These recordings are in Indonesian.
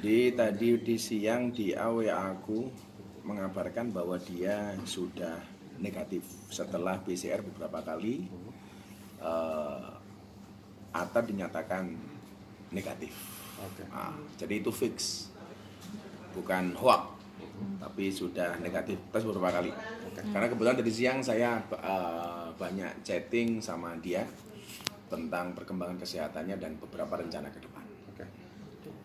Jadi tadi di siang di AW aku mengabarkan bahwa dia sudah negatif setelah PCR beberapa kali. Atta dinyatakan negatif. Jadi itu fix, bukan hoax, tapi sudah negatif tes beberapa kali. Karena kebetulan dari siang saya banyak chatting sama dia tentang perkembangan kesehatannya dan beberapa rencana ke depan.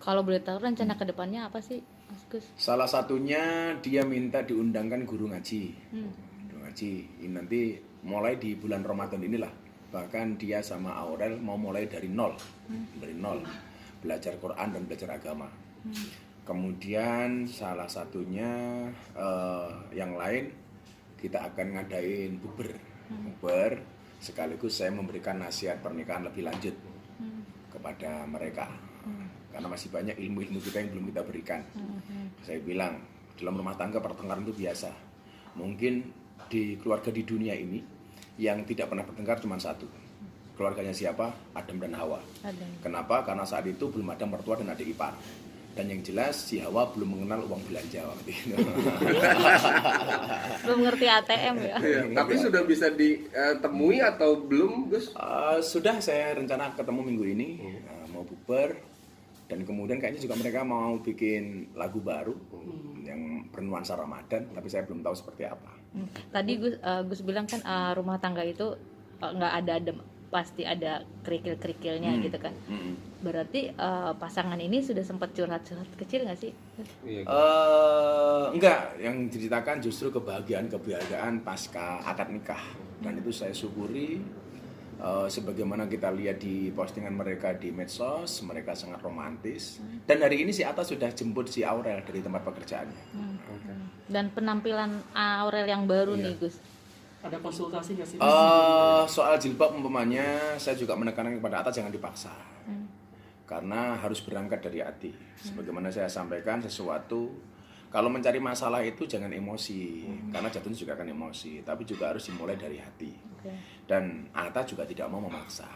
Kalau boleh tahu rencana ke depannya apa sih, Mas Gus? Salah satunya dia minta diundangkan guru ngaji. Guru ngaji ini nanti mulai di bulan Ramadan inilah. Bahkan dia sama Aurel mau mulai dari nol. Dari nol. Belajar Quran dan belajar agama. Kemudian salah satunya yang lain kita akan ngadain bukber. Sekaligus saya memberikan nasihat pernikahan lebih lanjut kepada mereka. Karena masih banyak ilmu-ilmu kita yang belum kita berikan. Saya bilang, dalam rumah tangga pertengkaran itu biasa. Mungkin di keluarga di dunia ini yang tidak pernah bertengkar cuma satu. Keluarganya siapa? Adam dan Hawa. Kenapa? Karena saat itu belum ada mertua dan adik ipar. Dan yang jelas si Hawa belum mengenal uang belanja waktu itu. Belum ngerti ATM ya? Tapi sudah bisa ditemui atau belum, Gus? Sudah, saya rencana ketemu minggu ini. Mau bukber. Dan kemudian kayaknya juga mereka mau bikin lagu baru yang bernuansa Ramadan, tapi saya belum tahu seperti apa. Tadi Gus bilang kan rumah tangga itu nggak ada pasti ada kerikil-kerikilnya gitu kan. Berarti pasangan ini sudah sempat curhat-curhat kecil nggak sih? Enggak, yang diceritakan justru kebahagiaan pasca akad nikah. Dan itu saya syukuri. Sebagaimana kita lihat di postingan mereka di medsos, mereka sangat romantis. Dan hari ini si Atta sudah jemput si Aurel dari tempat pekerjaannya. Dan penampilan Aurel yang baru nih, Gus. Ada konsultasi nggak sih? Soal jilbab umpamanya, saya juga menekankan kepada Atta jangan dipaksa. Karena harus berangkat dari hati. Sebagaimana saya sampaikan, sesuatu kalau mencari masalah itu jangan emosi, karena jatuhnya juga akan emosi, tapi juga harus dimulai dari hati. Dan Atta juga tidak mau memaksa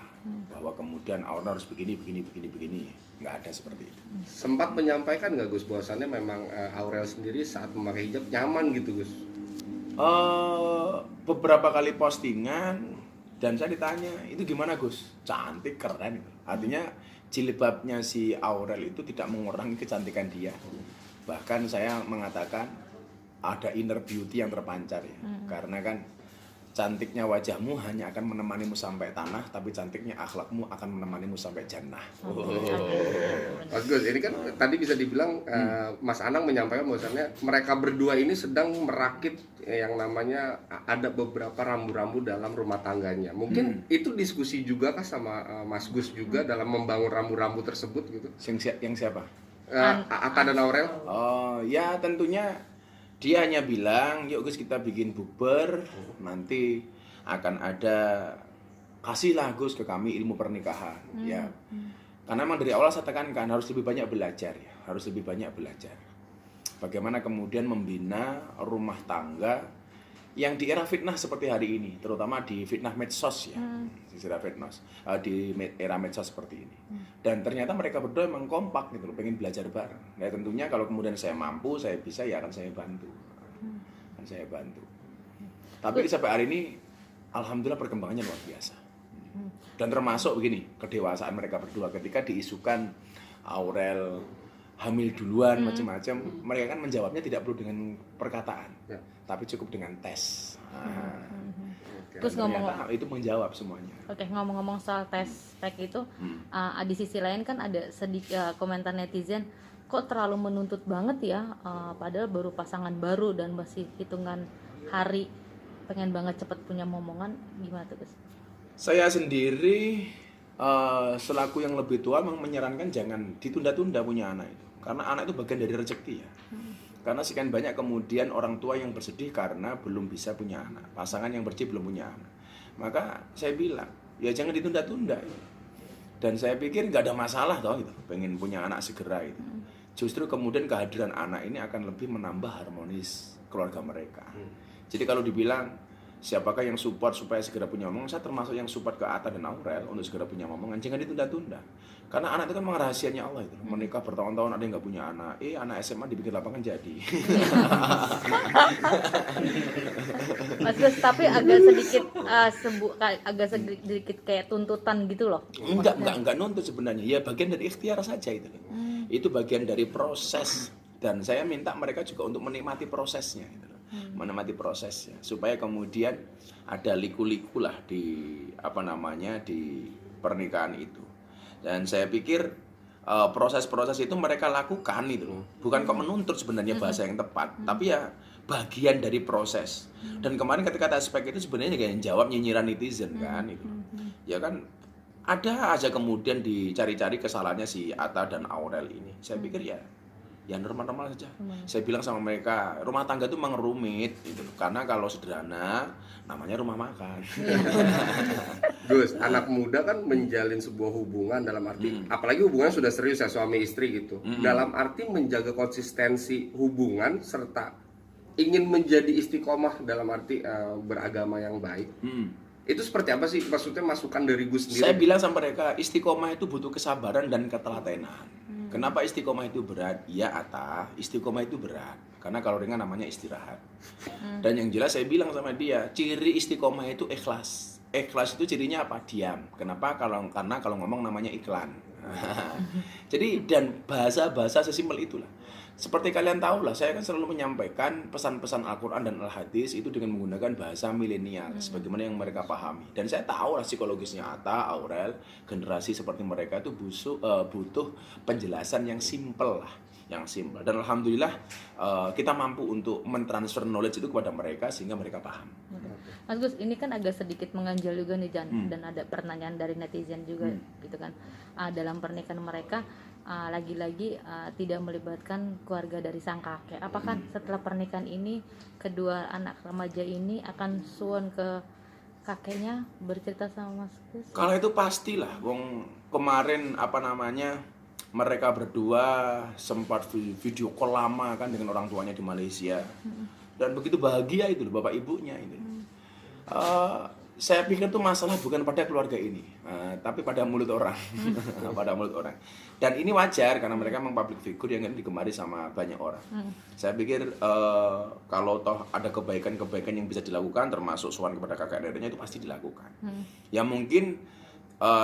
bahwa kemudian Aurel harus begini, nggak ada seperti itu. Sempat menyampaikan nggak, Gus, bahwasannya memang Aurel sendiri saat memakai hijab nyaman gitu, Gus? Beberapa kali postingan dan saya ditanya, itu gimana Gus? Cantik, keren. Artinya jilbabnya si Aurel itu tidak mengurangi kecantikan dia. Bahkan saya mengatakan ada inner beauty yang terpancar ya. Karena kan cantiknya wajahmu hanya akan menemanimu sampai tanah, tapi cantiknya akhlakmu akan menemanimu sampai jannah. Mas Gus, ini kan tadi bisa dibilang Mas Anang menyampaikan bahwasannya mereka berdua ini sedang merakit yang namanya ada beberapa rambu-rambu dalam rumah tangganya. Mungkin itu diskusi juga kah sama Mas Gus juga dalam membangun rambu-rambu tersebut gitu? Yang siapa? Atta dan Aurel? Oh ya, tentunya dia hanya bilang, yuk Gus kita bikin bukber, nanti akan ada, kasihlah Gus ke kami ilmu pernikahan. Ya, karena memang dari awal saya tekankan harus lebih banyak belajar ya, harus lebih banyak belajar. Bagaimana kemudian membina rumah tangga yang di era fitnah seperti hari ini, terutama di fitnah medsos ya, di era medsos seperti ini. Dan ternyata mereka berdua memang kompak gitu loh, pengen belajar bareng. Nah tentunya kalau kemudian saya mampu, saya bisa, ya akan saya bantu. Tapi sampai hari ini, alhamdulillah perkembangannya luar biasa. Dan termasuk begini, kedewasaan mereka berdua ketika diisukan Aurel hamil duluan macam-macam, mereka kan menjawabnya tidak perlu dengan perkataan, tapi cukup dengan tes. Terus ngomong itu menjawab semuanya. Oke, ngomong-ngomong soal tes pack itu, di sisi lain kan ada sedikit komentar netizen, kok terlalu menuntut banget ya, padahal baru pasangan baru dan masih hitungan hari, pengen banget cepet punya momongan, gimana tuh Gus? Saya sendiri selaku yang lebih tua memang menyarankan jangan ditunda-tunda punya anak itu, karena anak itu bagian dari rezeki ya. Karena sekian banyak kemudian orang tua yang bersedih karena belum bisa punya anak, pasangan yang bersedih belum punya anak. Maka saya bilang, ya jangan ditunda-tunda. Dan saya pikir nggak ada masalah toh itu, pengen punya anak segera itu. Justru kemudian kehadiran anak ini akan lebih menambah harmonis keluarga mereka. Jadi kalau dibilang siapakah yang support supaya segera punya momongan? Saya termasuk yang support ke Atta dan Aurel untuk segera punya momongan. Jangan ditunda-tunda. Karena anak itu kan memang rahasianya Allah itu. Menikah bertahun-tahun ada yang nggak punya anak. Anak SMA dibikin lapangan jadi. Mas Gus, tapi agak sedikit agak sedikit kayak tuntutan gitu loh. Enggak nuntut sebenarnya. Ya bagian dari ikhtiar saja itu. Itu bagian dari proses. Dan saya minta mereka juga untuk menikmati prosesnya gitu. Menikmati prosesnya supaya kemudian ada liku-liku lah di di pernikahan itu. Dan saya pikir proses-proses itu mereka lakukan itu loh. Bukan kok menuntut sebenarnya bahasa yang tepat, tapi ya bagian dari proses. Dan kemarin ketika aspek itu sebenarnya kayak jawab nyinyiran netizen kan itu. Ya kan ada aja kemudian dicari-cari kesalahannya si Atta dan Aurel ini. Saya pikir ya normal-normal saja. Saya bilang sama mereka, rumah tangga itu memang rumit gitu. Karena kalau sederhana namanya rumah makan. Gus, anak muda kan menjalin sebuah hubungan dalam arti apalagi hubungan sudah serius ya suami istri gitu. Dalam arti menjaga konsistensi hubungan serta ingin menjadi istiqomah dalam arti beragama yang baik. Itu seperti apa sih maksudnya masukan dari Gus sendiri? Saya bilang sama mereka, istiqomah itu butuh kesabaran dan ketelatenan. Kenapa istiqomah itu berat? Iya Atta, istiqomah itu berat. Karena kalau ringan namanya istirahat. Dan yang jelas saya bilang sama dia, ciri istiqomah itu ikhlas. Ikhlas itu cirinya apa? Diam. Kenapa? Karena kalau ngomong namanya iklan. Jadi dan bahasa-bahasa sesimpel itulah. Seperti kalian tahu lah, saya kan selalu menyampaikan pesan-pesan Al-Quran dan Al-Hadis itu dengan menggunakan bahasa milenial, sebagaimana yang mereka pahami. Dan saya tahu lah psikologisnya Atta, Aurel, generasi seperti mereka itu butuh penjelasan yang simpel lah, yang simpel. Dan alhamdulillah kita mampu untuk mentransfer knowledge itu kepada mereka sehingga mereka paham. Mas Gus, ini kan agak sedikit mengganjal juga nih Jan, dan ada pertanyaan dari netizen juga gitu kan. Dalam pernikahan mereka lagi-lagi tidak melibatkan keluarga dari sang kakek. Apakah setelah pernikahan ini kedua anak remaja ini akan suon ke kakeknya bercerita sama Mas Gus? Kalau itu pastilah, wong kemarin mereka berdua sempat video call lama kan dengan orang tuanya di Malaysia. Dan begitu bahagia itu loh bapak ibunya itu. Saya pikir itu masalah bukan pada keluarga ini, tapi pada mulut orang, pada mulut orang. Dan ini wajar karena mereka memang public figure yang digemari sama banyak orang. Saya pikir kalau toh ada kebaikan-kebaikan yang bisa dilakukan, termasuk sowan kepada kakak neneknya itu pasti dilakukan. Ya mungkin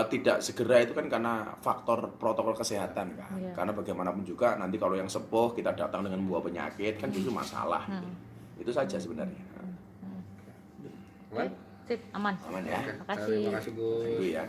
tidak segera itu kan karena faktor protokol kesehatan kan. Karena bagaimanapun juga nanti kalau yang sepuh kita datang dengan membawa penyakit kan justru masalah. Itu saja sebenarnya. Aman? Sip, aman. Aman ya. Makasih. Terima kasih Gus. Itu ya.